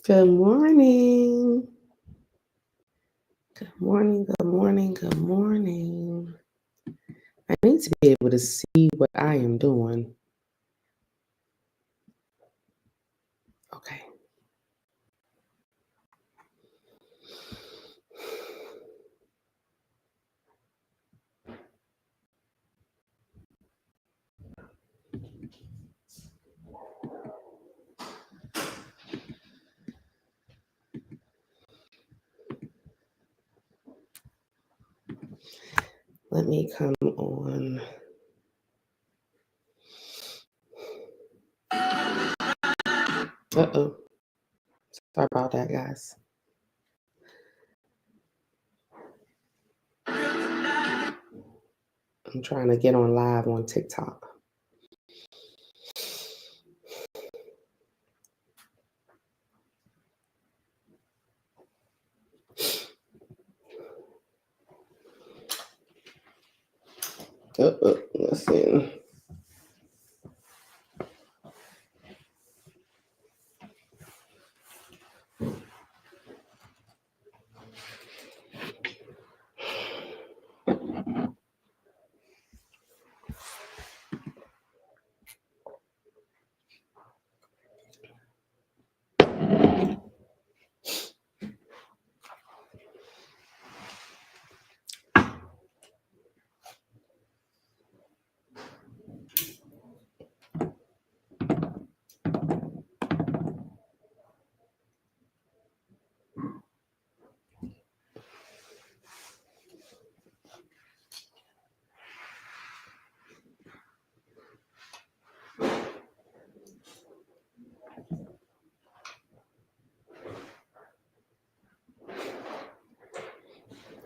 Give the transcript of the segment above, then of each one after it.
Good morning. Good morning. Good morning. Good morning. I need to be able to see what I am doing. Okay. Let me come on. Uh-oh. Sorry about that, guys. I'm trying to get on live on TikTok. Let's see.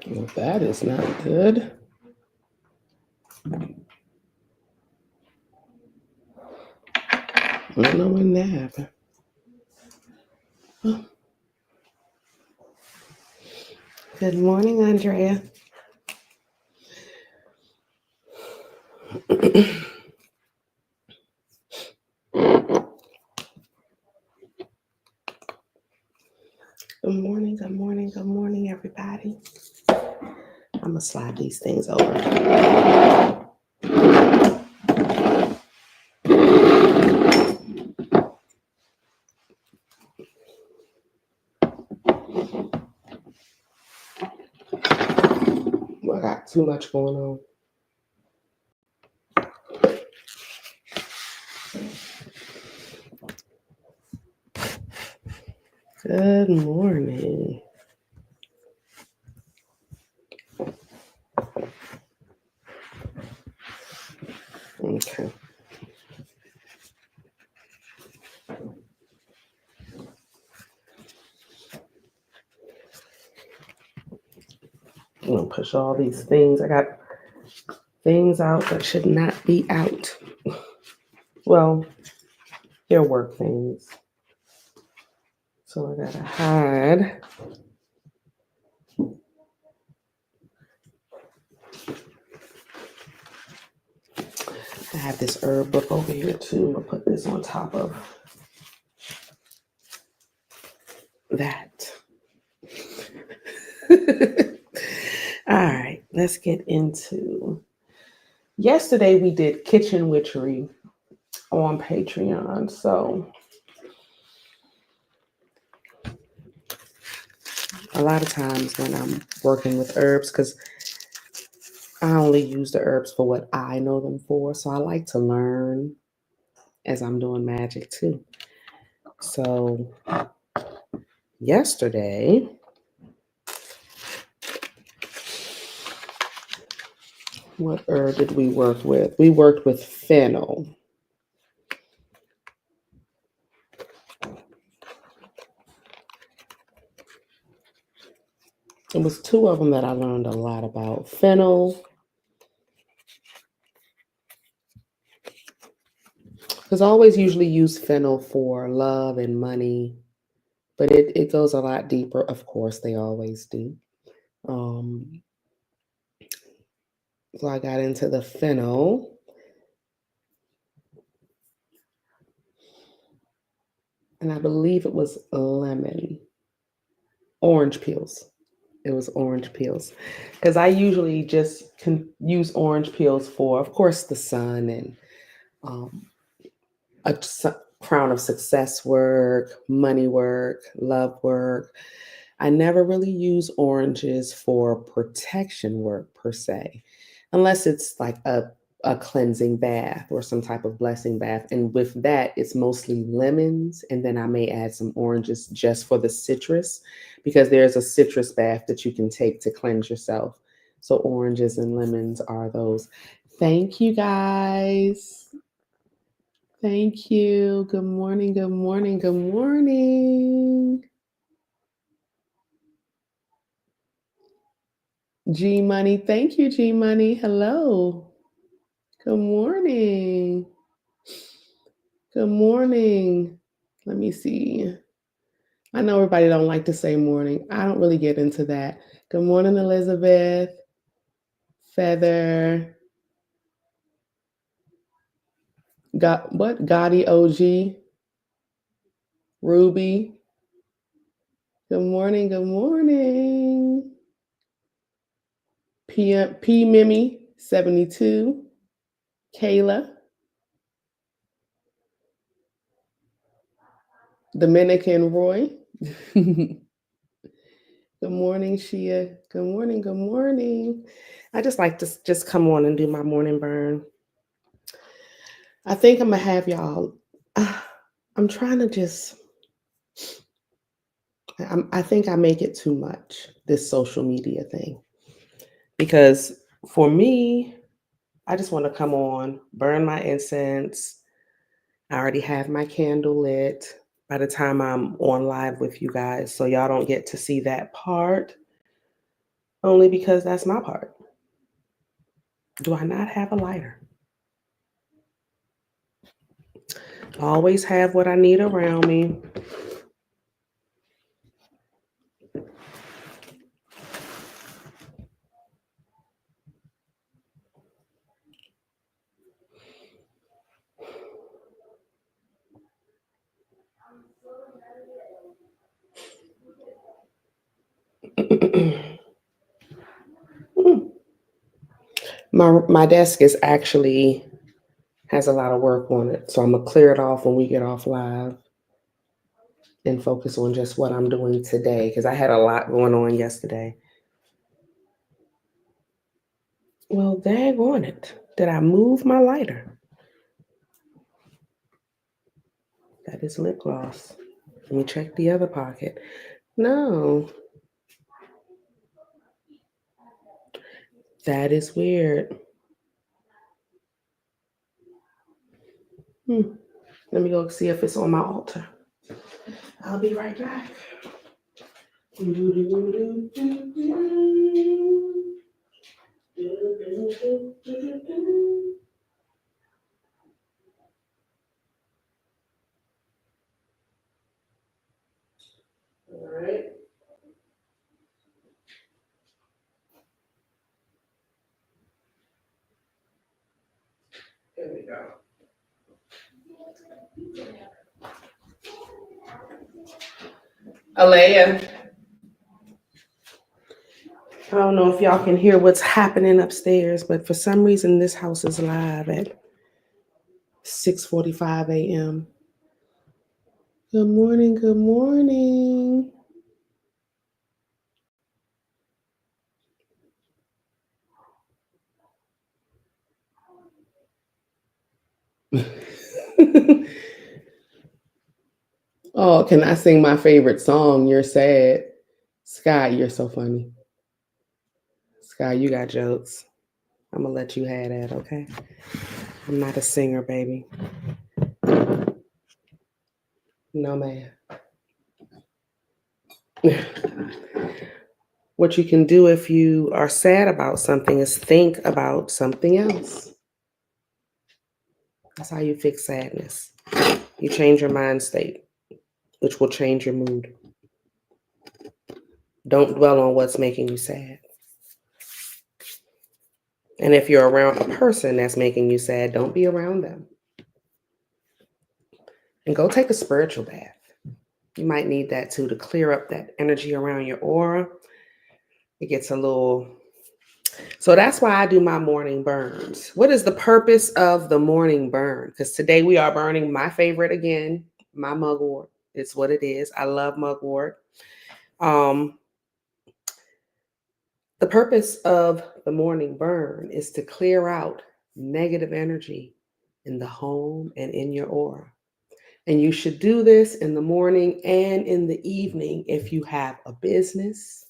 Well, that is not good. I don't know when that happened. Oh. Good morning, Andrea. Good morning, good morning, good morning, everybody. I'm going to slide these things over. I got too much going on. Good morning. Okay. I'm going to push all these things. I got things out that should not be out. Well, they're work things. So I got to hide. I have this herb book over here too. I'm going to put this on top of that. All right, let's get into. Yesterday we did Kitchen Witchery on Patreon. So a lot of times when I'm working with herbs, because I only use the herbs for what I know them for. So I like to learn as I'm doing magic too. So yesterday, what herb did we work with? We worked with fennel. It was two of them that I learned a lot about. Fennel, because I always usually use fennel for love and money, but it goes a lot deeper. Of course, they always do. So I got into the fennel. and I believe it was lemon, orange peels. It was orange peels because I usually just can use orange peels for, of course, the sun and um, crown of success work, money work, love work. I never really use oranges for protection work per se, unless it's like a cleansing bath or some type of blessing bath. And with that, it's mostly lemons. And then I may add some oranges just for the citrus, because there's a citrus bath that you can take to cleanse yourself. So oranges and lemons are those. Thank you guys. Thank you. Good morning. Good morning. Good morning. G Money. Thank you, G Money. Hello. Good morning. Good morning. Let me see. I know everybody don't like to say morning. I don't really get into that. Good morning, Elizabeth. Feather. Got what? Gotti OG. Ruby. Good morning. Good morning. P Mimi 72. Kayla. Dominican Roy. Good morning, Shia. Good morning. Good morning. I just like to just come on and do my morning burn. I think I'm gonna have y'all. I'm trying to just. I think I make it too much, this social media thing, because for me, I just want to come on, burn my incense. I already have my candle lit by the time I'm on live with you guys, so y'all don't get to see that part, only because that's my part. Do I not have a lighter? I always have what I need around me. My desk is actually has a lot of work on it, so I'm gonna clear it off when we get off live and focus on just what I'm doing today, because I had a lot going on yesterday. Well, dag on it. Did I move my lighter? That is lip gloss. Let me check the other pocket. No. That is weird. Let me go see if it's on my altar. I'll be right back. All right. There we go. Alea. I don't know if y'all can hear what's happening upstairs, but for some reason this house is live at 6:45 a.m. Good morning, good morning. Oh, can I sing my favorite song? You're sad. Sky, you're so funny. Sky, you got jokes. I'm gonna let you have that, okay? I'm not a singer, baby. No, man. What you can do if you are sad about something is think about something else. That's how you fix sadness. You change your mind state, which will change your mood. Don't dwell on what's making you sad. And if you're around a person that's making you sad, don't be around them. And go take a spiritual bath. You might need that too to clear up that energy around your aura. It gets a little. So that's why I do my morning burns. What is the purpose of the morning burn? Because today we are burning my favorite again, my mugwort. It's what it is. I love mugwort. Um, the purpose of the morning burn is to clear out negative energy in the home and in your aura. And you should do this in the morning and in the evening if you have a business,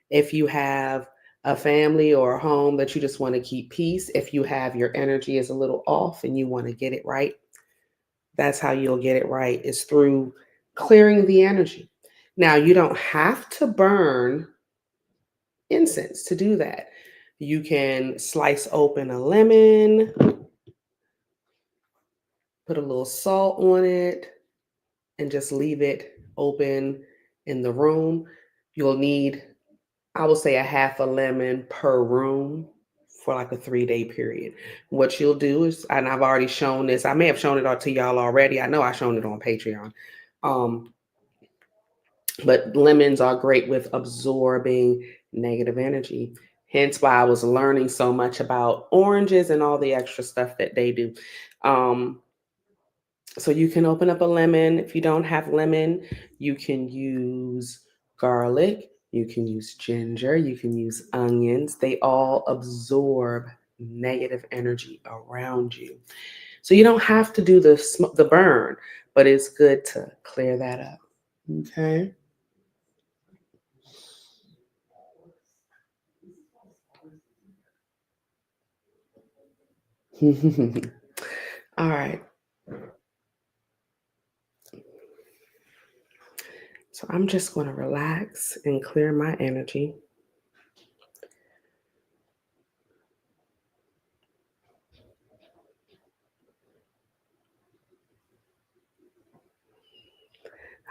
if you have a family or a home that you just want to keep peace, if you have your energy is a little off and you want to get it right. That's how you'll get it right, is through clearing the energy. Now, you don't have to burn incense to do that. You can slice open a lemon, put a little salt on it, and just leave it open in the room. You'll need, I will say, a half a lemon per room for like a 3-day period. What you'll do is, and I've already shown this, I may have shown it all to y'all already. I know I shown it on Patreon. But lemons are great with absorbing negative energy. Hence why I was learning so much about oranges and all the extra stuff that they do. So you can open up a lemon. If you don't have lemon, you can use garlic, you can use ginger, you can use onions. They all absorb negative energy around you. So you don't have to do the burn, but it's good to clear that up. Okay. All right. So I'm just going to relax and clear my energy.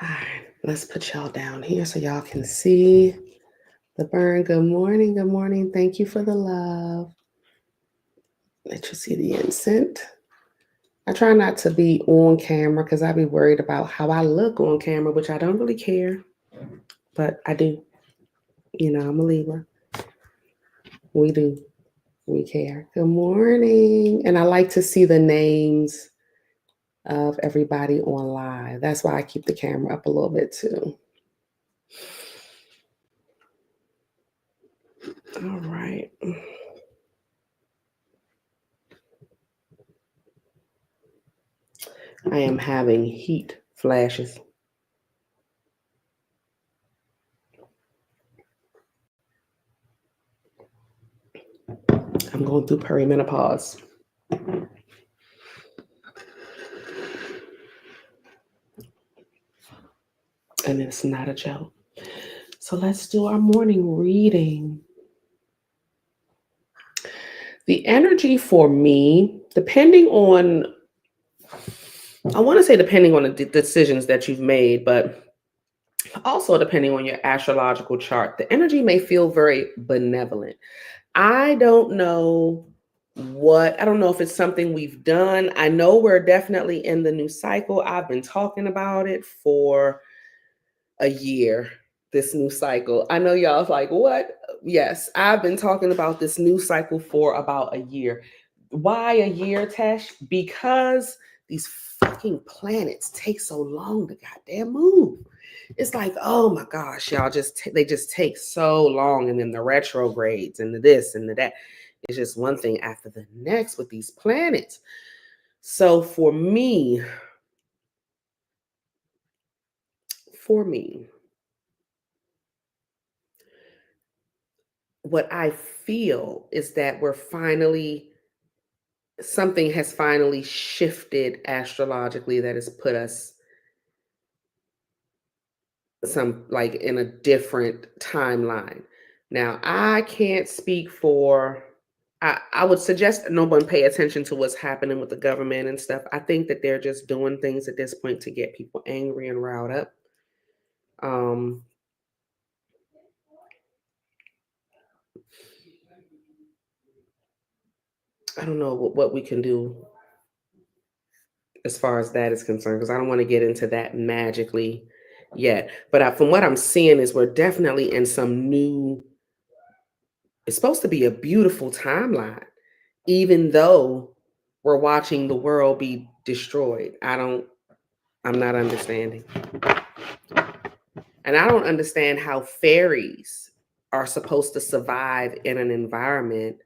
All right, let's put y'all down here so y'all can see the burn. Good morning. Good morning. Thank you for the love. Let you see the incense. I try not to be on camera because I be worried about how I look on camera, which I don't really care, but I do. You know, I'm a Libra. We do. We care. Good morning. And I like to see the names of everybody on live. That's why I keep the camera up a little bit too. All right. I am having heat flashes. I'm going through perimenopause. And it's not a joke. So let's do our morning reading. The energy for me, depending on, I want to say depending on the decisions that you've made, but also depending on your astrological chart, the energy may feel very benevolent. I don't know I don't know if it's something we've done. I know we're definitely in the new cycle. I've been talking about it for a year, this new cycle. I know y'all's like, what? Yes, I've been talking about this new cycle for about a year. Why a year, Tesh? Because these fucking planets take so long to goddamn move. It's like, oh my gosh, y'all they just take so long, and then the retrogrades and the this and the that. It's just one thing after the next with these planets. So for me, what I feel is that something has finally shifted astrologically that has put us some like in a different timeline. Now, I can't speak for, I would suggest no one pay attention to what's happening with the government and stuff. I think that they're just doing things at this point to get people angry and riled up. Um, I don't know what we can do as far as that is concerned, because I don't want to get into that magically yet. But from what I'm seeing is we're definitely in some new, it's supposed to be a beautiful timeline, even though we're watching the world be destroyed. I'm not understanding. And I don't understand how fairies are supposed to survive in an environment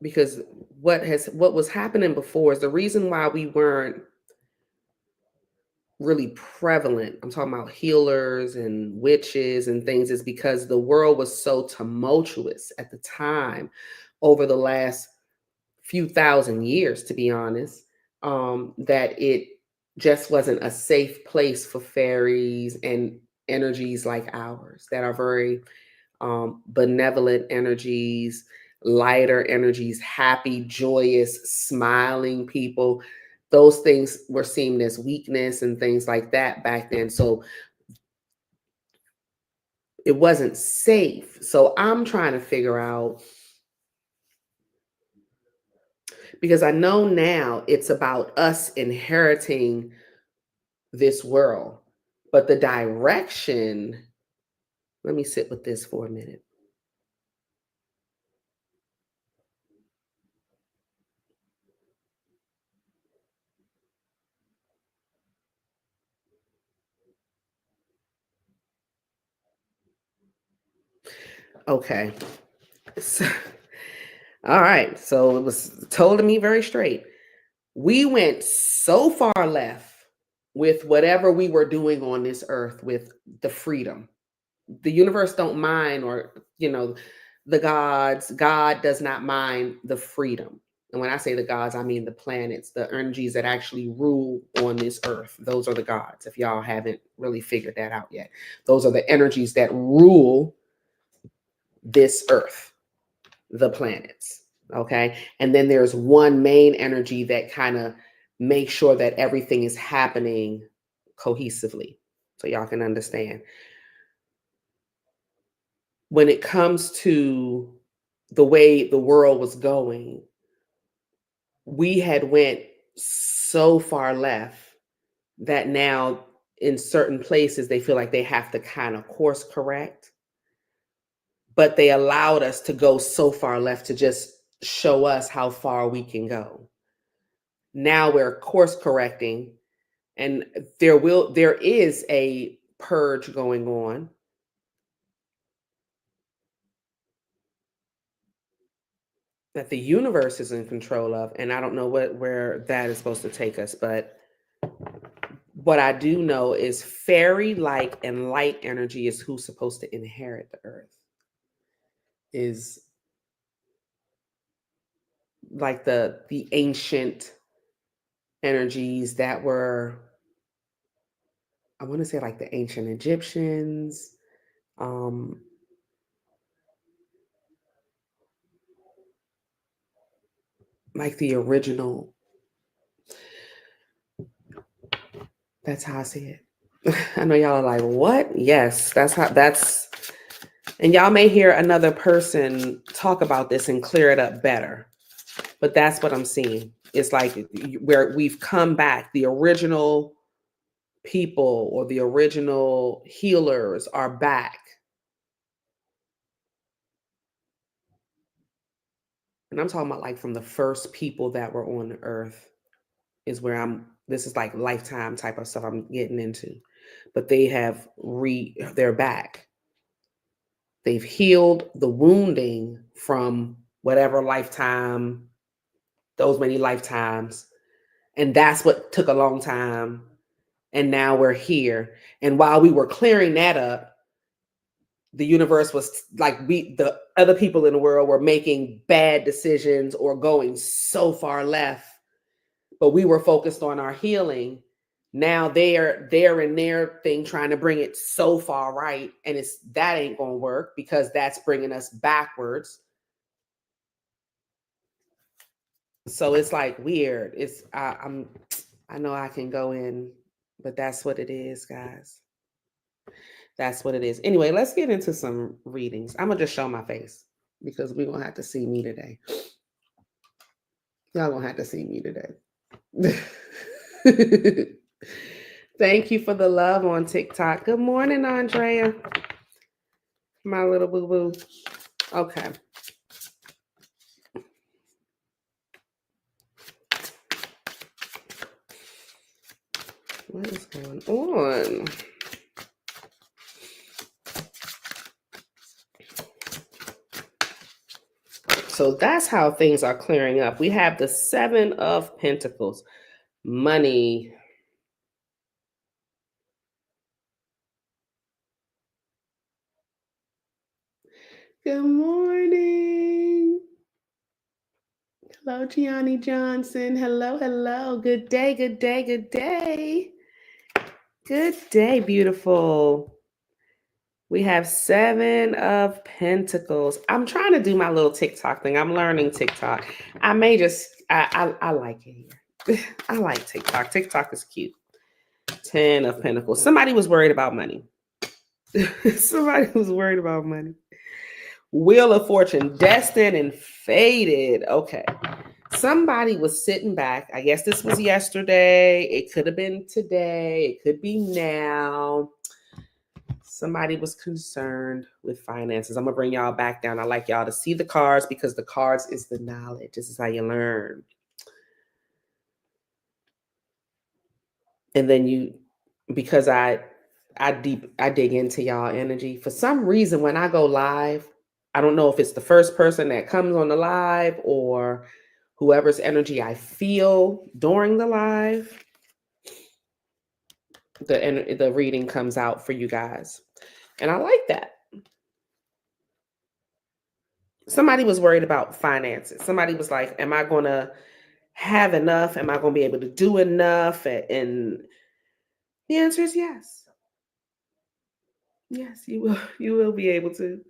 because what was happening before is the reason why we weren't really prevalent. I'm talking about healers and witches and things, is because the world was so tumultuous at the time over the last few thousand years, to be honest, that it just wasn't a safe place for fairies and energies like ours that are very benevolent energies, lighter energies, happy, joyous, smiling people. Those things were seen as weakness and things like that back then. So it wasn't safe. So I'm trying to figure out, because I know now it's about us inheriting this world, but the direction, let me sit with this for a minute. Okay. So, all right. So it was told to me very straight. We went so far left with whatever we were doing on this earth with the freedom. The universe don't mind, or the gods, God does not mind the freedom. And when I say the gods, I mean the planets, the energies that actually rule on this earth. Those are the gods, if y'all haven't really figured that out yet. Those are the energies that rule this earth, the planets. Okay. And then there's one main energy that kind of makes sure that everything is happening cohesively. So y'all can understand. When it comes to the way the world was going, we had went so far left that now in certain places they feel like they have to kind of course correct, but they allowed us to go so far left to just show us how far we can go. Now we're course correcting, and there is a purge going on that the universe is in control of, and I don't know where that is supposed to take us, but what I do know is fairy like and light energy is who's supposed to inherit the earth. Is like the ancient energies that were, I want to say, like the ancient Egyptians, um like the original. That's how I see it. I know y'all are like, what? Yes, that's, and y'all may hear another person talk about this and clear it up better. But that's what I'm seeing. It's like where we've come back. The original people or the original healers are back. And I'm talking about like from the first people that were on the earth is where this is like lifetime type of stuff I'm getting into. But they're back. They've healed the wounding from whatever lifetime, those many lifetimes. And that's what took a long time. And now we're here. And while we were clearing that up, the universe was like, the other people in the world were making bad decisions or going so far left, but we were focused on our healing. Now they're in their thing trying to bring it so far right, and that ain't gonna work because that's bringing us backwards. So it's like weird. I know I can go in, but that's what it is, guys. That's what it is. Anyway, let's get into some readings. I'm gonna just show my face because we're gonna have to see me today. Y'all gonna have to see me today. Thank you for the love on TikTok. Good morning, Andrea. My little boo boo. Okay. What is going on? So that's how things are clearing up. We have the Seven of Pentacles, money. Good morning. Hello, Gianni Johnson. Hello, hello. Good day, good day, good day. Good day, beautiful. We have Seven of Pentacles. I'm trying to do my little TikTok thing. I'm learning TikTok. I may just, I like it here. I like TikTok. TikTok is cute. 10 of Pentacles. Somebody was worried about money. Somebody was worried about money. Wheel of Fortune, destined and fated. Okay. Somebody was sitting back. I guess this was yesterday. It could have been today. It could be now. Somebody was concerned with finances. I'm going to bring y'all back down. I like y'all to see the cards because the cards is the knowledge. This is how you learn. And then you, because I dig into y'all energy. For some reason, when I go live, I don't know if it's the first person that comes on the live or whoever's energy I feel during the live, the reading comes out for you guys. And I like that. Somebody was worried about finances. Somebody was like, am I going to have enough? Am I going to be able to do enough? And the answer is yes. Yes, you will. You will be able to.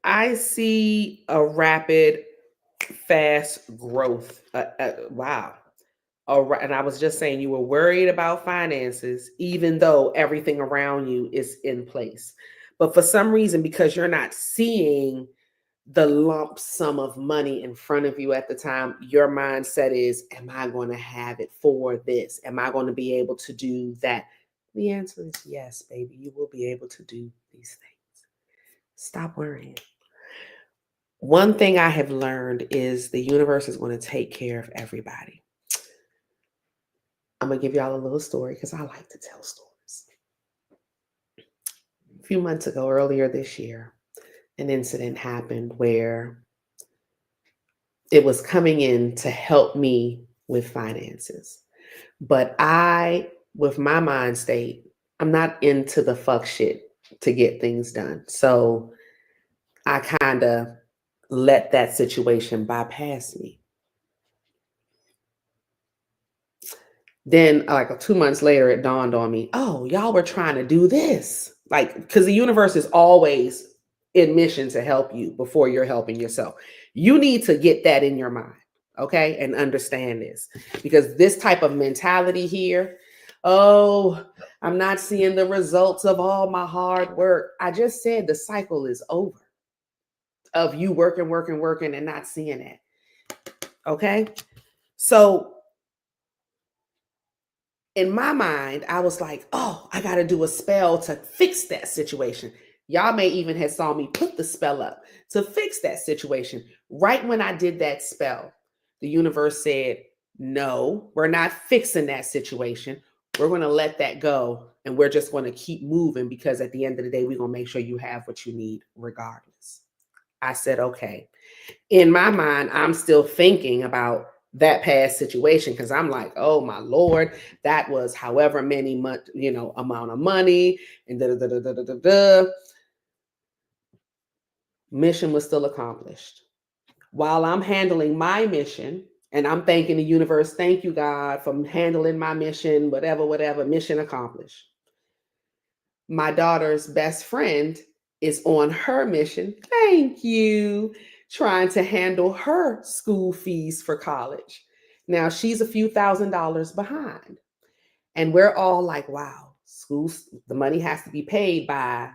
I see a rapid, fast growth. Wow. All right. And I was just saying you were worried about finances, even though everything around you is in place. But for some reason, because you're not seeing the lump sum of money in front of you at the time, your mindset is, am I going to have it for this? Am I going to be able to do that? The answer is yes, baby. You will be able to do these things. Stop worrying. One thing I have learned is the universe is going to take care of everybody. I'm going to give y'all a little story because I like to tell stories. A few months ago, earlier this year, an incident happened where it was coming in to help me with finances. But with my mind state, I'm not into the fuck shit to get things done. So I kind of let that situation bypass me. Then, like 2 months later, it dawned on me, oh, y'all were trying to do this. Like, because the universe is always in mission to help you before you're helping yourself. You need to get that in your mind, okay? And understand this. Because this type of mentality here, oh, I'm not seeing the results of all my hard work. I just said the cycle is over of you working, working, working and not seeing it. Okay? So in my mind, I was like, oh, I got to do a spell to fix that situation. Y'all may even have saw me put the spell up to fix that situation. Right when I did that spell, the universe said, no, we're not fixing that situation. We're going to let that go. And we're just going to keep moving because at the end of the day, we're going to make sure you have what you need regardless. I said, okay. In my mind, I'm still thinking about that past situation because I'm like, oh my Lord, that was however many amount of money and mission was still accomplished. While I'm handling my mission and I'm thanking the universe, thank you God for handling my mission, whatever, mission accomplished. My daughter's best friend is on her mission. Thank you. Trying to handle her school fees for college. Now she's a few $1,000s behind. And we're all like, wow, schools, the money has to be paid by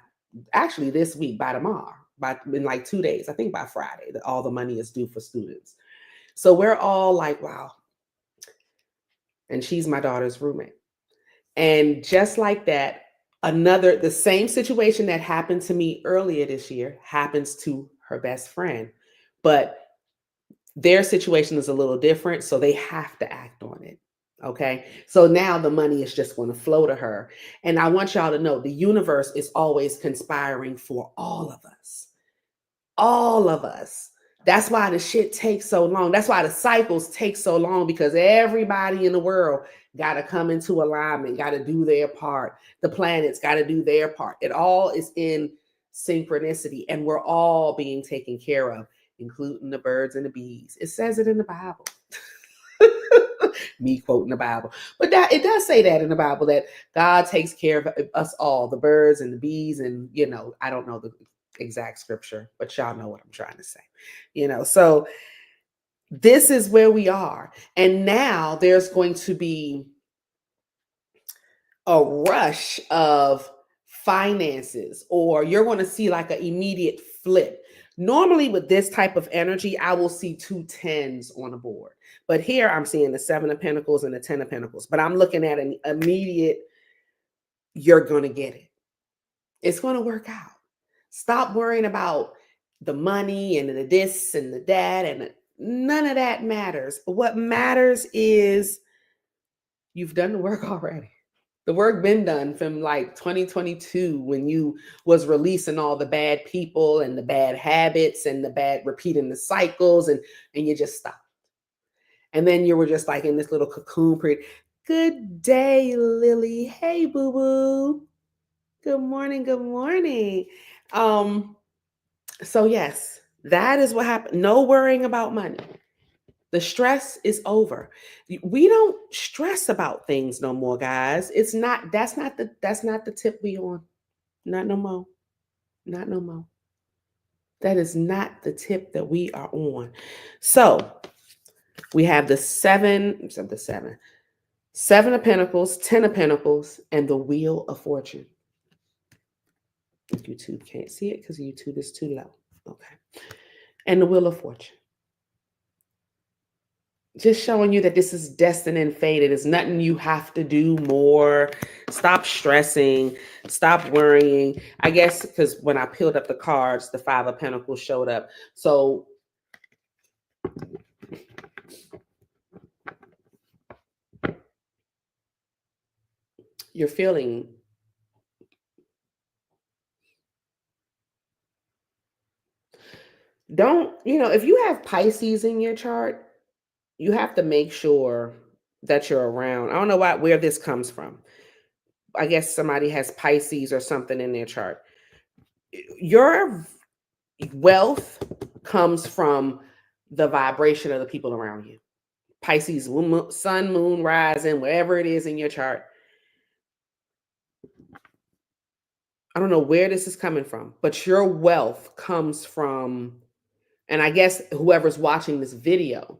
actually this week, by tomorrow, in like 2 days, I think by Friday, that all the money is due for students. So we're all like, wow. And she's my daughter's roommate. And just like that, the same situation that happened to me earlier this year happens to her best friend. But their situation is a little different, so they have to act on it. Okay. So now the money is just going to flow to her. And I want y'all to know the universe is always conspiring for all of us. All of us. That's why the shit takes so long. That's why the cycles take so long, because everybody in the world got to come into alignment, got to do their part. The planets got to do their part. It all is in synchronicity, and we're all being taken care of, including the birds and the bees. It says it in the Bible. Me quoting the Bible. But that it does say that in the Bible, that God takes care of us all, the birds and the bees, and I don't know the exact scripture, but y'all know what I'm trying to say. So this is where we are. And now there's going to be a rush of finances, or you're going to see like an immediate flip. Normally with this type of energy, I will see 2 10s on the board. But here I'm seeing the 7 of Pentacles and the 10 of Pentacles. But I'm looking at an immediate, you're going to get it. It's going to work out. Stop worrying about the money and the this and the that, and none of that matters. What matters is you've done the work already. The work been done from like 2022, when you was releasing all the bad people and the bad habits and the bad repeating the cycles, and you just stopped. And then you were just like in this little cocoon period. Good day, Lily. Hey, boo-boo. Good morning. Good morning. So yes, that is what happened. No worrying about money. The stress is over. We don't stress about things no more, guys. That's not the tip we on. Not no more. Not no more. That is not the tip that we are on. So we have the 7 of Pentacles, 10 of Pentacles, and the Wheel of Fortune. YouTube can't see it because YouTube is too low. Okay. And the Wheel of Fortune. Just showing you that this is destined and fated. It's nothing you have to do more. Stop stressing. Stop worrying. I guess because when I peeled up the cards, the 5 of Pentacles showed up. So you're feeling if you have Pisces in your chart, you have to make sure that you're around. I don't know where this comes from. I guess somebody has Pisces or something in their chart. Your wealth comes from the vibration of the people around you. Pisces, sun, moon, rising, whatever it is in your chart. I don't know where this is coming from, but your wealth comes from, and I guess whoever's watching this video,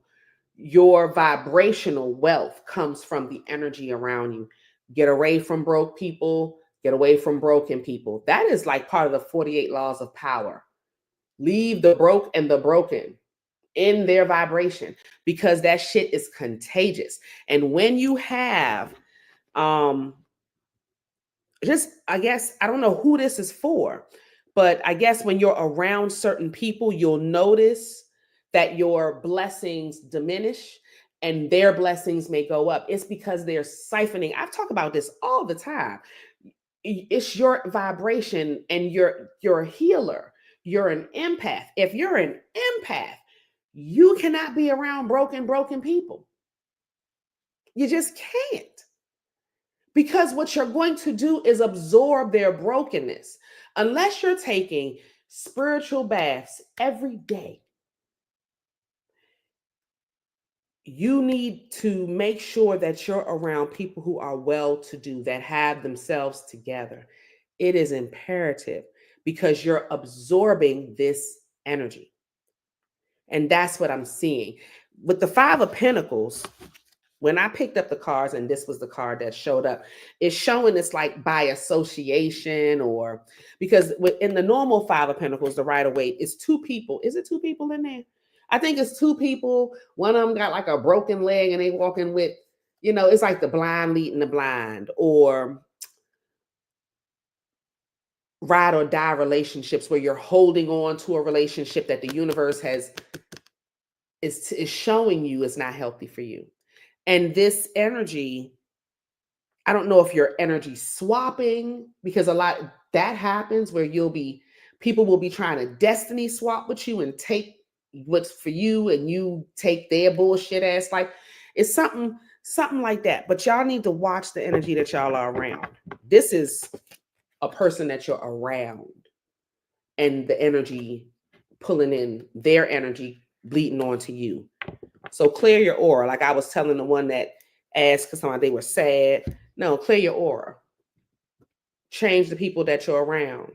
your vibrational wealth comes from the energy around you. Get away from broke people, get away from broken people. That is like part of the 48 laws of power. Leave the broke and the broken in their vibration, because that shit is contagious. And when you have, I guess, I don't know who this is for, but I guess when you're around certain people, you'll notice that your blessings diminish and their blessings may go up. It's because they're siphoning. I've talked about this all the time. It's your vibration, and you're a healer. You're an empath. If you're an empath, you cannot be around broken people. You just can't. Because what you're going to do is absorb their brokenness. Unless you're taking spiritual baths every day, you need to make sure that you're around people who are well-to-do, that have themselves together. It is imperative, because you're absorbing this energy. And that's what I'm seeing. With the 5 of Pentacles, When I picked up the cards and this was the card that showed up, it's showing it's like by association, or because in the normal Five of Pentacles, the Rider-Waite, it's two people. Is it two people in there? I think it's two people. One of them got like a broken leg and they walking with, it's like the blind leading the blind, or ride or die relationships where you're holding on to a relationship that the universe is showing you is not healthy for you. And this energy, I don't know if you're energy swapping, because a lot that happens where people will be trying to destiny swap with you and take what's for you and you take their bullshit ass. Like, it's something like that. But y'all need to watch the energy that y'all are around. This is a person that you're around, and the energy pulling in their energy bleeding onto you. So clear your aura. Like I was telling the one that asked because somebody they were sad. No, clear your aura. Change the people that you're around.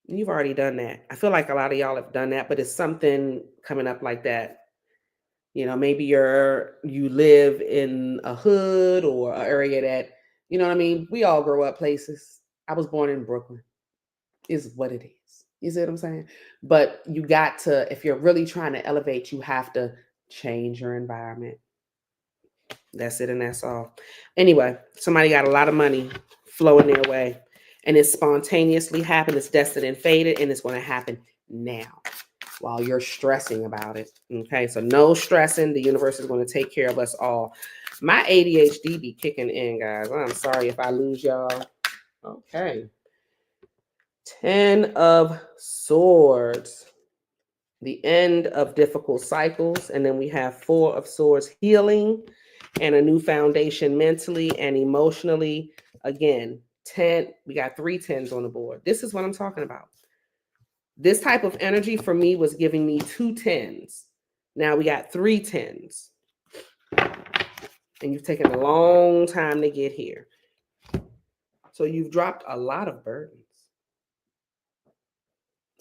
You've already done that. I feel like a lot of y'all have done that, but it's something coming up like that. Maybe you live in a hood or an area that, you know what I mean? We all grow up places. I was born in Brooklyn, is what it is. You see what I'm saying? But you got to, if you're really trying to elevate, you have to change your environment. That's it, and that's all. Anyway, somebody got a lot of money flowing their way, and it's spontaneously happened. It's destined and fated, and it's going to happen now while you're stressing about it. Okay, so no stressing. The universe is going to take care of us all. My ADHD be kicking in, guys. I'm sorry if I lose y'all. Okay. 10 of Swords. The end of difficult cycles. And then we have 4 of Swords, healing and a new foundation mentally and emotionally. Again, 10, we got 3 10s on the board. This is what I'm talking about. This type of energy for me was giving me 2 10s. Now we got 3 10s. And you've taken a long time to get here. So you've dropped a lot of burdens.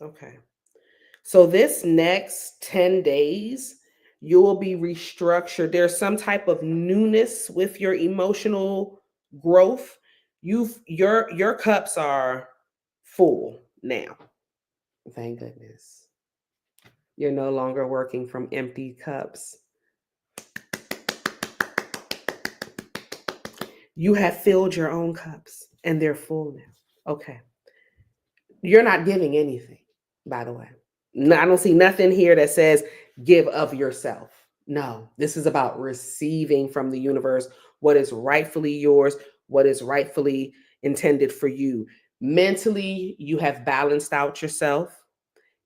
Okay. So this next 10 days, you will be restructured. There's some type of newness with your emotional growth. Your cups are full now. Thank goodness. You're no longer working from empty cups. You have filled your own cups and they're full now. Okay. You're not giving anything, by the way. No, I don't see nothing here that says give of yourself. No, this is about receiving from the universe what is rightfully yours, what is rightfully intended for you. Mentally, you have balanced out yourself.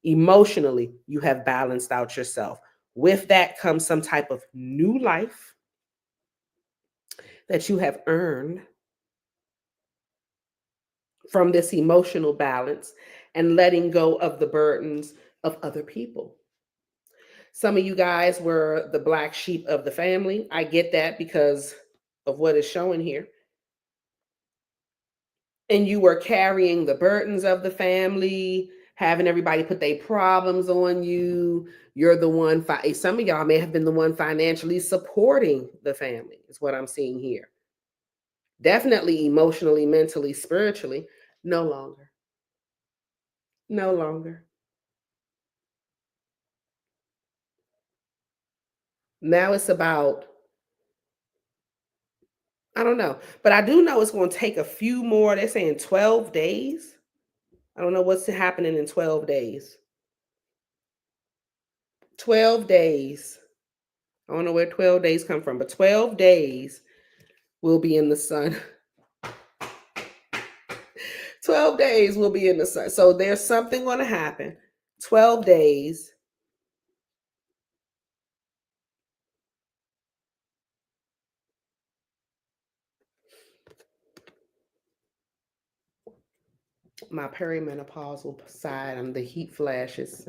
Emotionally, you have balanced out yourself. With that comes some type of new life that you have earned from this emotional balance and letting go of the burdens of other people. Some of you guys were the black sheep of the family. I get that because of what is showing here. And you were carrying the burdens of the family, having everybody put their problems on you. You're the one, some of y'all may have been the one financially supporting the family, is what I'm seeing here. Definitely emotionally, mentally, spiritually. No longer. No longer. Now it's about, I don't know, but I do know it's going to take a few more. They're saying 12 days. I don't know what's happening in 12 days. 12 days. I don't know where 12 days come from, but 12 days will be in the sun. 12 days will be in the sun. So there's something going to happen. 12 days. My perimenopausal side, the heat flashes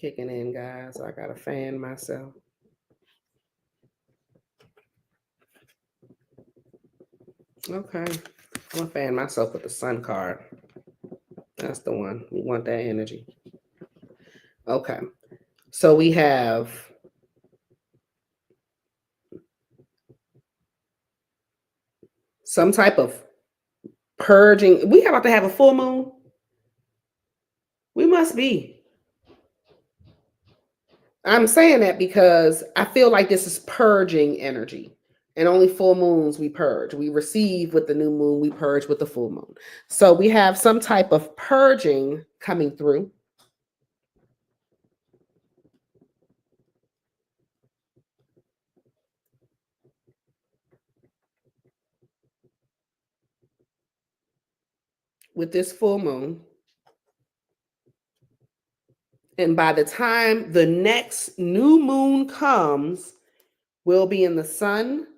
kicking in, guys. So I got to fan myself. Okay. I'm going to fan myself with the sun card. That's the one. We want that energy. Okay. So we have some type of purging. We about to have a full moon. We must be. I'm saying that because I feel like this is purging energy. And only full moons we purge. We receive with the new moon, we purge with the full moon. So we have some type of purging coming through. With this full moon. And by the time the next new moon comes, we'll be in the sun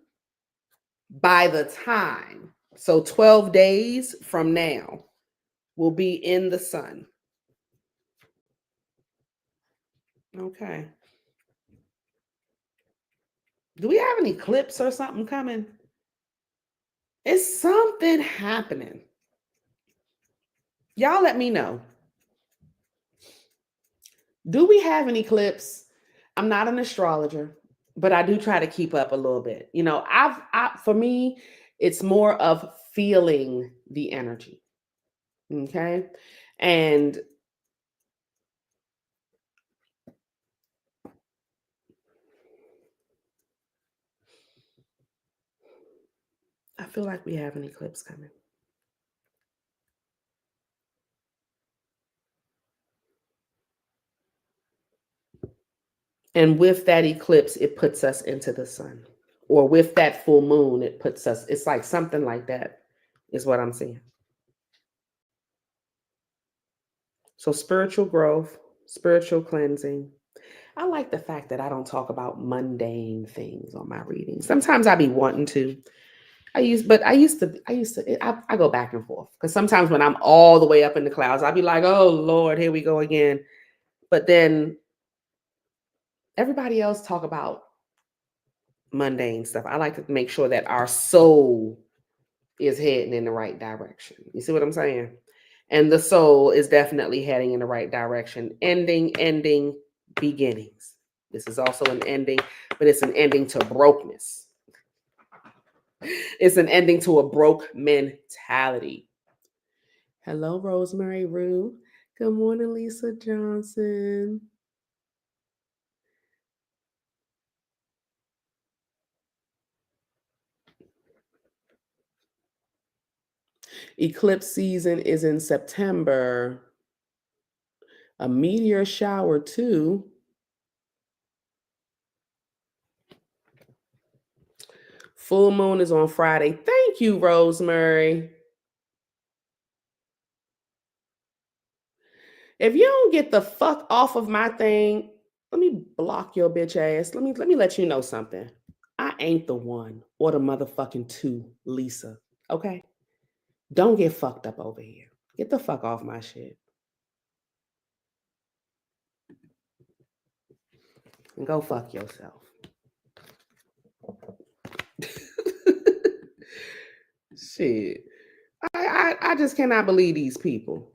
by the time. So 12 days from now, we'll be in the sun. Okay. Do we have any eclipse or something coming? Is something happening? Y'all let me know. Do we have an eclipse? I'm not an astrologer, but I do try to keep up a little bit. You know, for me, it's more of feeling the energy. Okay. And I feel like we have an eclipse coming. And with that eclipse, it puts us into the sun. Or with that full moon, it puts us, it's like something like that, is what I'm seeing. So spiritual growth, spiritual cleansing. I like the fact that I don't talk about mundane things on my readings. Sometimes I be wanting to. I used to, I go back and forth because sometimes when I'm all the way up in the clouds, I'll be like, oh Lord, here we go again. But then everybody else talk about mundane stuff. I like to make sure that our soul is heading in the right direction. You see what I'm saying? And the soul is definitely heading in the right direction. Ending, beginnings. This is also an ending, but it's an ending to brokenness. It's an ending to a broke mentality. Hello, Rosemary Rue. Good morning, Lisa Johnson. Eclipse season is in September. A meteor shower too. Full moon is on Friday. Thank you, Rosemary. If you don't get the fuck off of my thing, let me block your bitch ass. Let me let you know something. I ain't the one or the motherfucking two, Lisa. Okay? Don't get fucked up over here. Get the fuck off my shit. And go fuck yourself. Shit. I just cannot believe these people.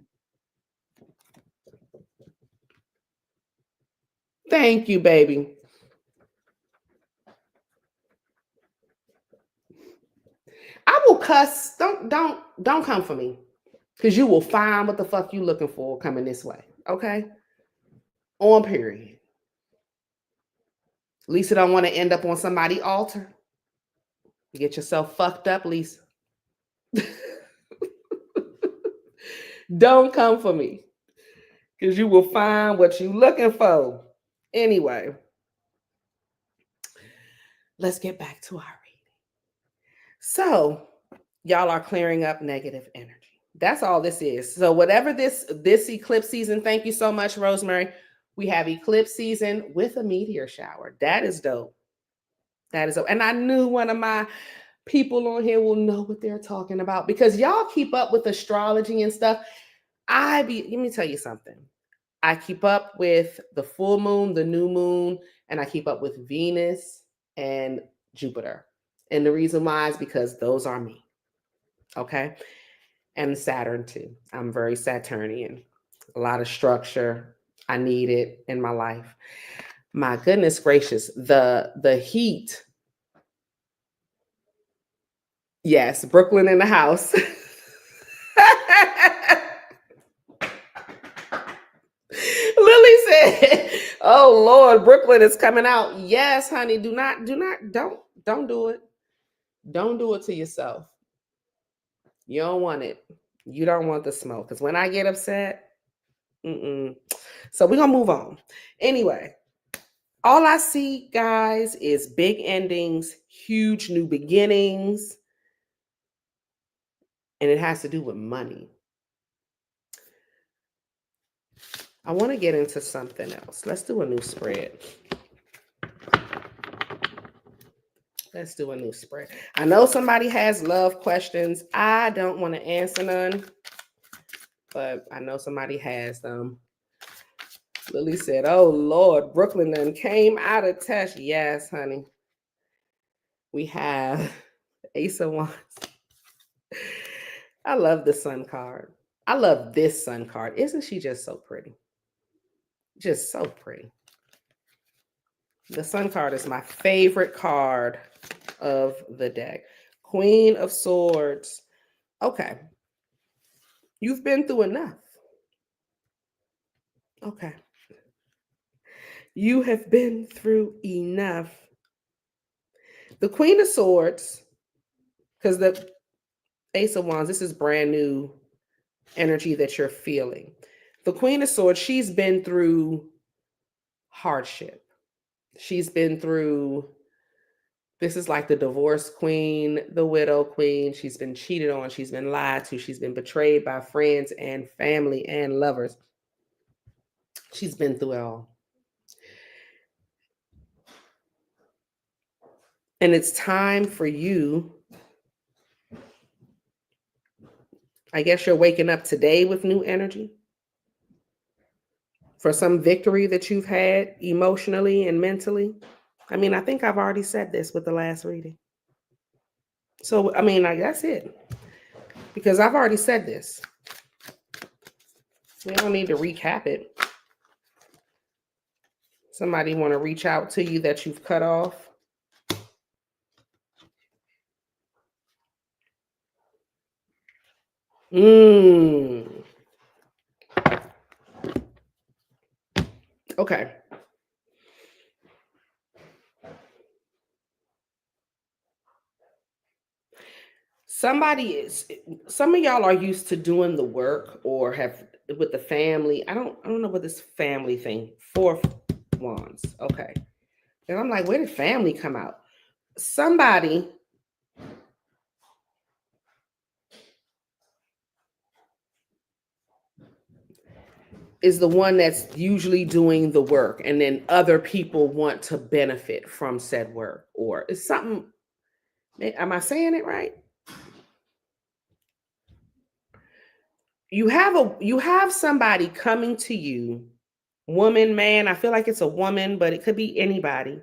Thank you, baby. I will cuss. Don't come for me. Because you will find what the fuck you looking for coming this way. Okay? On period. Lisa don't want to end up on somebody's altar. Get yourself fucked up, Lisa. Don't come for me. Because you will find what you looking for. Anyway. Let's get back to our reading. So, y'all are clearing up negative energy. That's all this is. So whatever this eclipse season, thank you so much, Rosemary. We have eclipse season with a meteor shower. That is dope. That is dope. And I knew one of my people on here will know what they're talking about because y'all keep up with astrology and stuff. Let me tell you something. I keep up with the full moon, the new moon, and I keep up with Venus and Jupiter. And the reason why is because those are me. Okay. And Saturn too. I'm very Saturnian. A lot of structure. I need it in my life. My goodness gracious, the heat Yes, Brooklyn in the house. Lily said, "Oh Lord, Brooklyn is coming out." Yes, honey. Don't do it. Don't do it to yourself. You don't want it. You don't want the smoke. Because when I get upset, mm-mm. So we're gonna move on. Anyway, all I see, guys, is big endings, huge new beginnings, and it has to do with money. I want to get into something else. Let's do a new spread. Let's do a new spread. I know somebody has love questions. I don't want to answer none, but I know somebody has them. Lily said, "Oh Lord, Brooklyn then came out of touch." Yes, honey. We have Ace of Wands. I love the Sun card. I love this Sun card. Isn't she just so pretty? Just so pretty. The Sun card is my favorite card of the deck. Queen of Swords. Okay. You've been through enough. Okay. You have been through enough. The Queen of Swords, because the Ace of Wands, this is brand new energy that you're feeling. The Queen of Swords, she's been through hardship. She's been through, this is like the divorce queen, the widow queen. She's been cheated on. She's been lied to. She's been betrayed by friends and family and lovers. She's been through it all. And it's time for you. I guess you're waking up today with new energy for some victory that you've had emotionally and mentally. I mean, I think I've already said this with the last reading. So, I mean, like, that's it. Because I've already said this. We don't need to recap it. Somebody want to reach out to you that you've cut off? Okay. Some of y'all are used to doing the work or have with the family. I don't know what this family thing. 4 Wands. Okay. And I'm like, where did family come out? Somebody is the one that's usually doing the work, and then other people want to benefit from said work, or it's something. Am I saying it right? You have somebody coming to you, woman, man. I feel like it's a woman, but it could be anybody.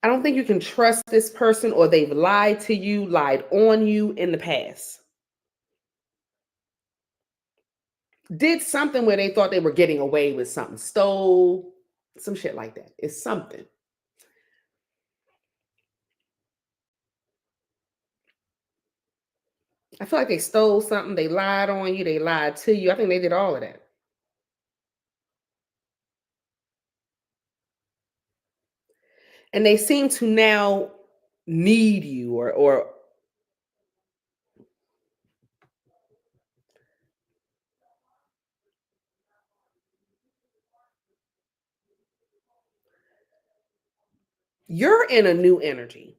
I don't think you can trust this person, or they've lied to you, lied on you in the past. Did something where they thought they were getting away with something, stole some shit like that. It's something. I feel like they stole something, they lied on you, they lied to you. I think they did all of that. And they seem to now need you, or you're in a new energy.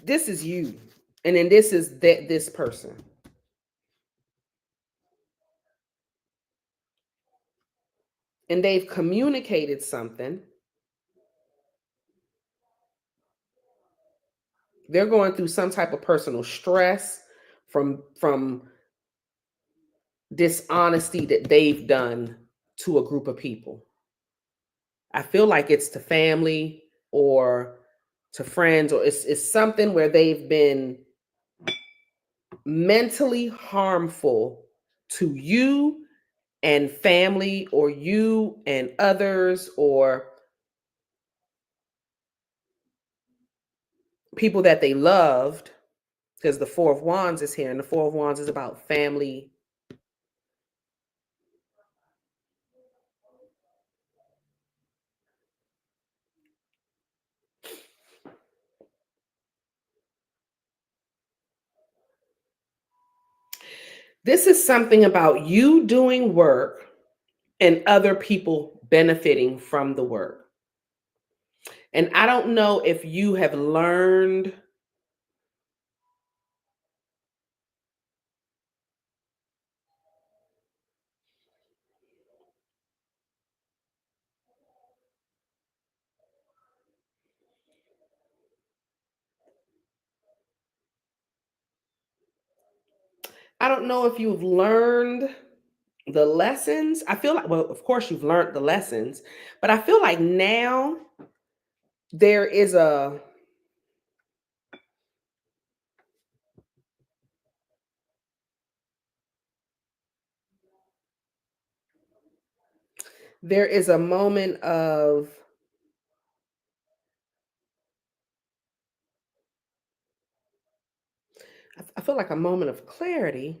This is you. And then this is this person. And they've communicated something. They're going through some type of personal stress from dishonesty that they've done to a group of people. I feel like it's to family or to friends, or it's something where they've been mentally harmful to you and family, or you and others, or people that they loved, because the Four of Wands is here, and the Four of Wands is about family. This is something about you doing work and other people benefiting from the work. And I don't know if you have learned I don't know if you've learned the lessons. I feel like, well, of course you've learned the lessons, but I feel like now there is a moment of I feel like a moment of clarity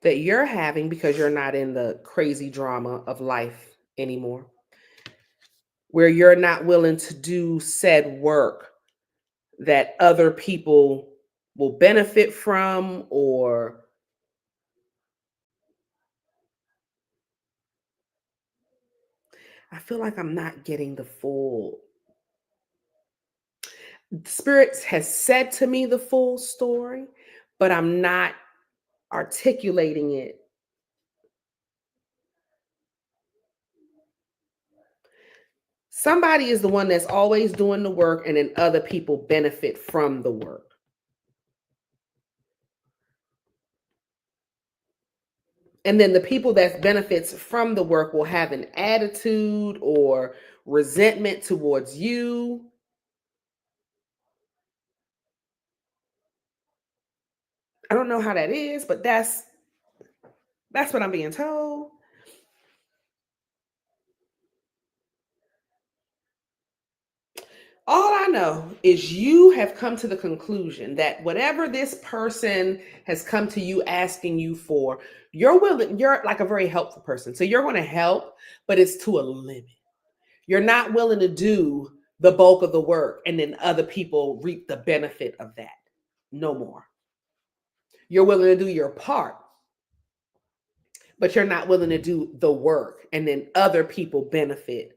that you're having because you're not in the crazy drama of life anymore, where you're not willing to do said work that other people will benefit from, or I feel like I'm not getting the full Spirit has said to me the full story, but I'm not articulating it. Somebody is the one that's always doing the work, and then other people benefit from the work. And then the people that benefits from the work will have an attitude or resentment towards you. I don't know how that is, but that's what I'm being told. All I know is you have come to the conclusion that whatever this person has come to you asking you for, you're willing, you're like a very helpful person. So you're going to help, but it's to a limit. You're not willing to do the bulk of the work and then other people reap the benefit of that. No more. You're willing to do your part, but you're not willing to do the work and then other people benefit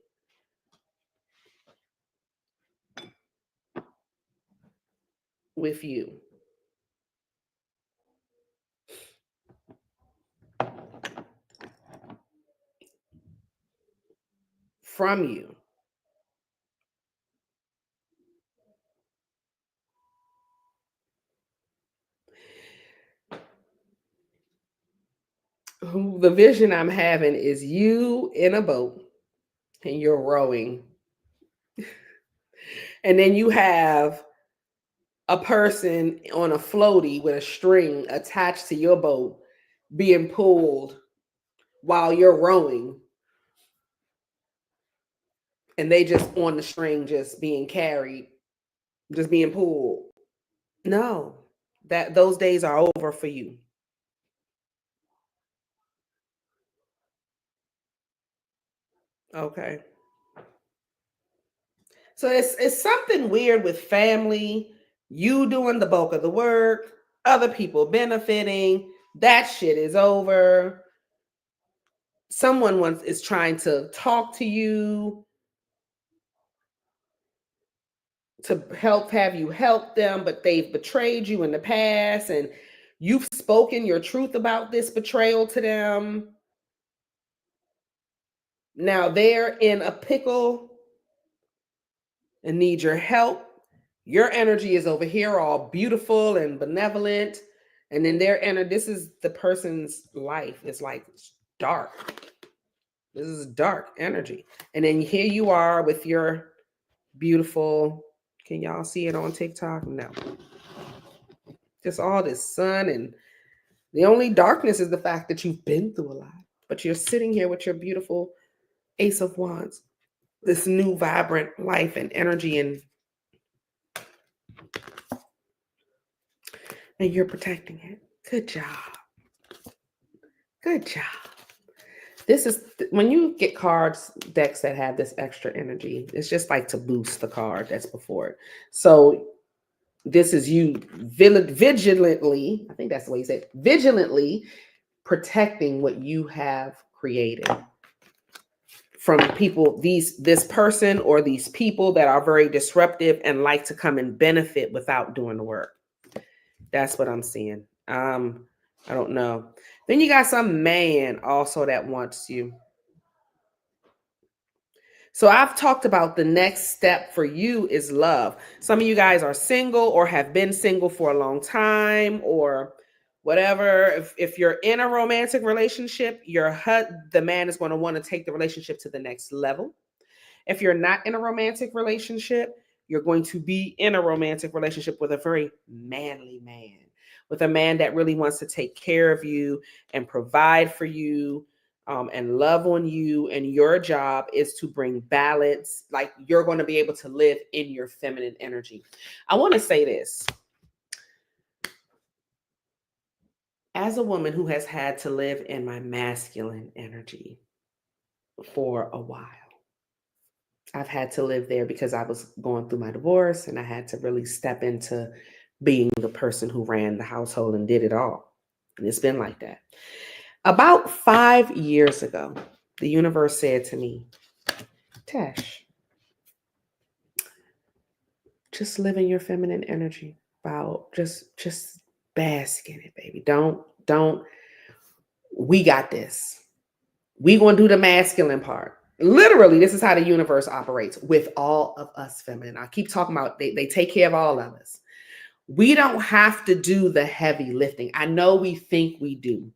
with you. From you. The vision I'm having is you in a boat and you're rowing. And then you have a person on a floaty with a string attached to your boat being pulled while you're rowing. And they just on the string, just being carried, just being pulled. No, that those days are over for you. Okay. So it's something weird with family, you doing the bulk of the work, other people benefiting. That shit is over. Someone wants is trying to talk to you to have you help them, but they've betrayed you in the past, and you've spoken your truth about this betrayal to them. Now they're in a pickle and need your help. Your energy is over here all beautiful and benevolent. And then this is the person's life. It's like dark. This is dark energy. And then here you are with your beautiful, can y'all see it on TikTok? No. Just all this sun and The only darkness is the fact that you've been through a lot, but you're sitting here with your beautiful Ace of Wands, this new vibrant life and energy, and you're protecting it. Good job. Good job. This is when you get cards, decks that have this extra energy, it's just like to boost the card that's before it. So this is you vigilantly, I think that's the way you say it, vigilantly protecting what you have created from people, this person or these people that are very disruptive and like to come and benefit without doing the work. That's what I'm seeing. I don't know. Then you got some man also that wants you. So I've talked about the next step for you is love. Some of you guys are single or have been single for a long time or whatever. If you're in a romantic relationship, the man is going to want to take the relationship to the next level. If you're not in a romantic relationship, you're going to be in a romantic relationship with a very manly man, with a man that really wants to take care of you and provide for you, and love on you. And your job is to bring balance. Like you're going to be able to live in your feminine energy. I want to say this. As a woman who has had to live in my masculine energy for a while, I've had to live there because I was going through my divorce and I had to really step into being the person who ran the household and did it all. And it's been like that. About 5 years ago, the universe said to me, Tash, just live in your feminine energy. About just bask in it, baby. Don't, we got this. We gonna do the masculine part. Literally, this is how the universe operates with all of us feminine. I keep talking about they take care of all of us. We don't have to do the heavy lifting. I know we think we do.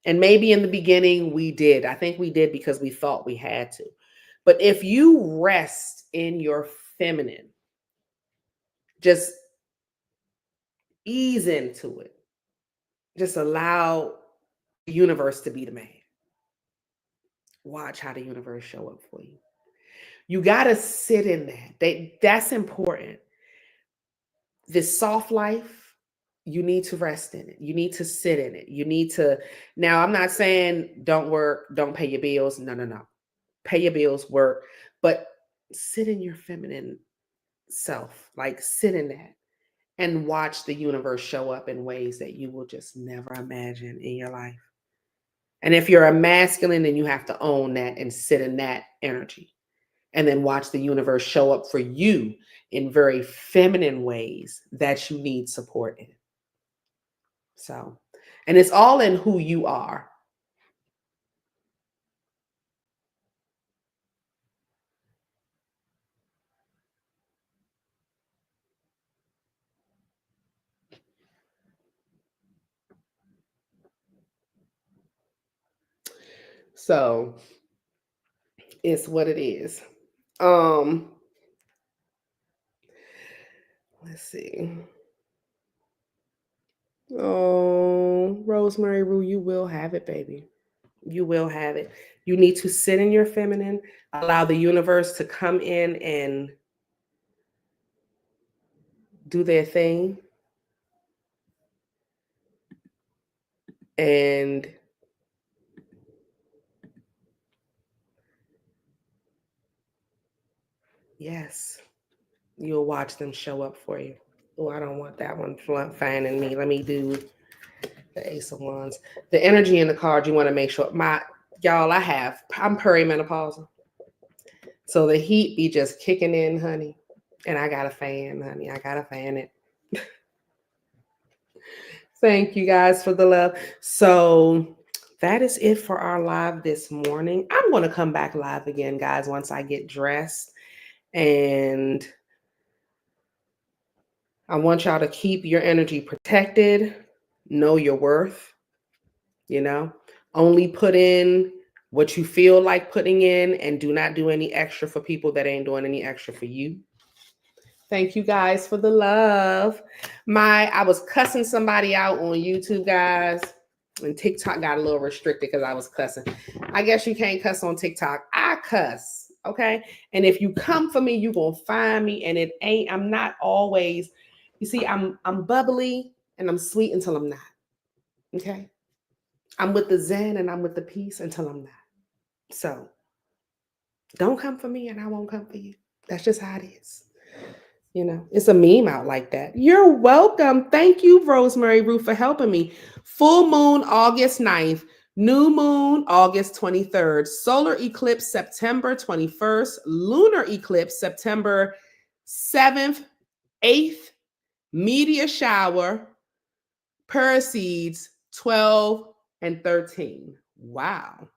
And maybe in the beginning we did. I think we did because we thought we had to. But if you rest in your feminine, just ease into it. Just allow the universe to be the man. Watch how the universe show up for you. You got to sit in that. That's important. This soft life, you need to rest in it. You need to sit in it. You need to. Now, I'm not saying don't work, don't pay your bills. No. Pay your bills, work, but sit in your feminine self. Like sit in that and watch the universe show up in ways that you will just never imagine in your life. And if you're a masculine, then you have to own that and sit in that energy. And then watch the universe show up for you in very feminine ways that you need support in. So, and it's all in who you are. So, it's what it is. Let's see. Oh, Rosemary Rue, you will have it, baby. You will have it. You need to sit in your feminine, allow the universe to come in and do their thing. And yes, you'll watch them show up for you. Oh, I don't want that one fanning me. Let me do the Ace of Wands. The energy in the card, you want to make sure. I'm perimenopausal. So the heat be just kicking in, honey. And I got a fan, honey. I got to fan it. Thank you guys for the love. So that is it for our live this morning. I'm going to come back live again, guys, once I get dressed. And I want y'all to keep your energy protected. Know your worth. Only put in what you feel like putting in and do not do any extra for people that ain't doing any extra for you. Thank you guys for the love. I was cussing somebody out on YouTube, guys, and TikTok got a little restricted because I was cussing. I guess you can't cuss on TikTok. I cuss, okay? And if you come for me, you gonna find me. And it ain't. I'm not always. You see, I'm bubbly and I'm sweet until I'm not. Okay. I'm with the Zen and I'm with the peace until I'm not. So don't come for me and I won't come for you. That's just how it is. You know, it's a meme out like that. You're welcome. Thank you, Rosemary Ruth, for helping me. Full moon, August 9th. New moon, August 23rd. Solar eclipse, September 21st. Lunar eclipse, September 7th, 8th. Meteor shower, Perseids, 12 and 13. Wow.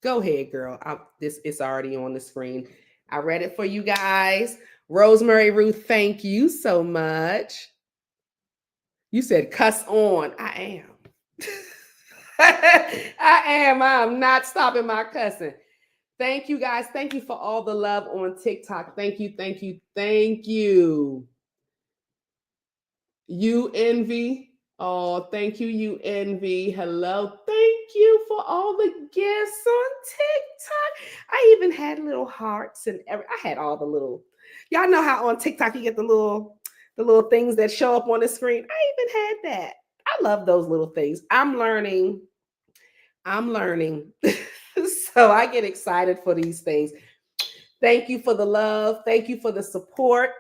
Go ahead, girl. This is already on the screen. I read it for you guys. Rosemary Ruth, thank you so much. You said cuss on. I am. I am. I'm not stopping my cussing. Thank you guys. Thank you for all the love on TikTok. Thank you. Thank you. Thank you. You envy. Oh, thank you, you envy. Hello. Thank you for all the gifts on TikTok. I even had little hearts and I had all the little, y'all know how on TikTok you get the little things that show up on the screen. I even had that. I love those little things. I'm learning. So I get excited for these things. Thank you for the love. Thank you for the support.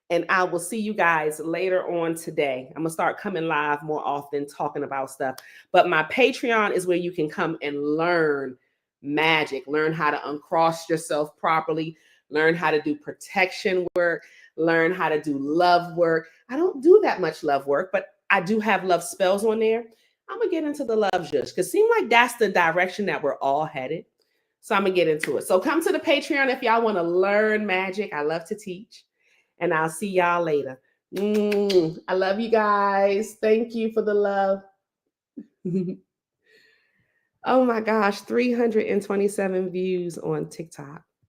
And I will see you guys later on today. I'm going to start coming live more often, talking about stuff. But my Patreon is where you can come and learn magic, learn how to uncross yourself properly, learn how to do protection work, learn how to do love work. I don't do that much love work, but I do have love spells on there. I'm going to get into the love zhuzh because it seems like that's the direction that we're all headed. So I'm going to get into it. So come to the Patreon if y'all want to learn magic. I love to teach. And I'll see y'all later. I love you guys. Thank you for the love. Oh my gosh, 327 views on TikTok.